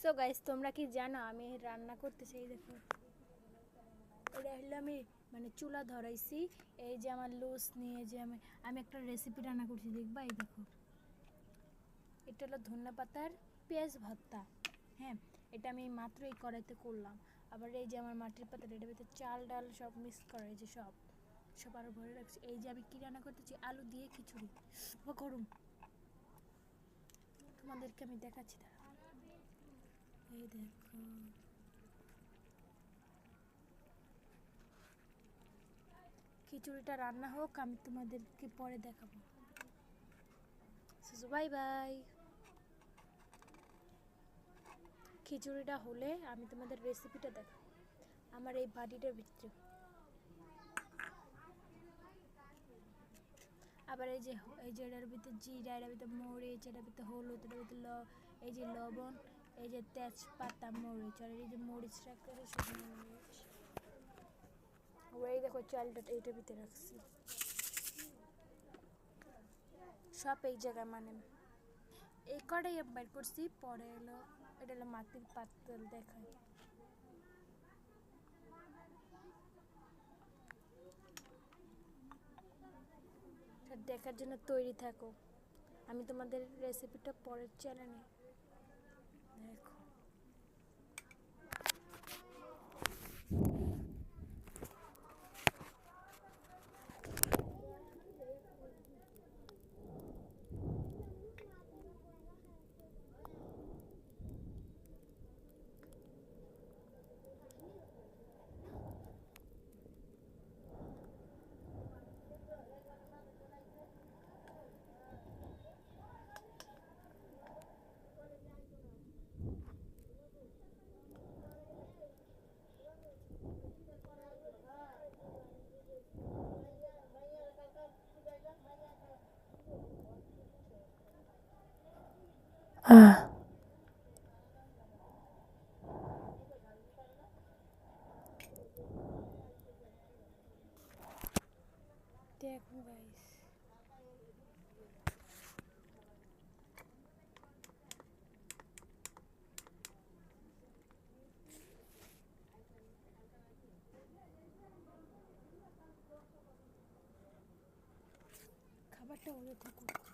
So guys, তোমরা কি জানো আমি রান্না করতেছি? এই দেখো, এটা হলো আমি মানে চুলা ধরাইছি। এই যে আমার লুজ নিয়ে যে আমি একটা রেসিপি রান্না করছি, দেখবা? এই দেখো, এটা হলো ধনিয়া পাতার পেঁয়াজ ভর্তা। হ্যাঁ, এটা আমি মাত্র এই কড়াইতে করলাম। আবার এই যে আমার মাটির পাতাটা, এটার ভিতরে চাল ডাল সব মিক্স করা, এই যে সব সব আরও ভরে রাখছি। এই যে আমি কি রান্না করতেছি, আলু দিয়ে খিচুড়ি। গরম, তোমাদেরকে আমি দেখাচ্ছি, দাঁড়া। এই দেখো, খিচুড়িটা রান্না হোক, আমি তোমাদেরকে পরে দেখাবো। Bye bye. খিচুড়িটা হলে আমি তোমাদের রেসিপিটা দেখাবো আমার এই বাটিটার ভিতরে। আবার এই যে এটার ভিতরে জিরা, এটার ভিতরে মরিচ, এটার ভিতরে হলুদ, এটার ভিতরে এই যে লবণ, এই যে তেজপাতা, মরিচ, আর এই যে মরিচটা করে শুকনো মরিচ। এই দেখো চালটা এইটার ভিতরে রাখছি, সব এই জায়গায় মানে এই কটাই বের করছি। পরে এলো এটা হলো মাটির পাতল, দেখাই। দেখার জন্য তৈরি থাকো, আমি তোমাদের রেসিপিটা পরের চ্যানেলে দেখো। দেখো গাইস, খাবারটা ওদের থাকুক।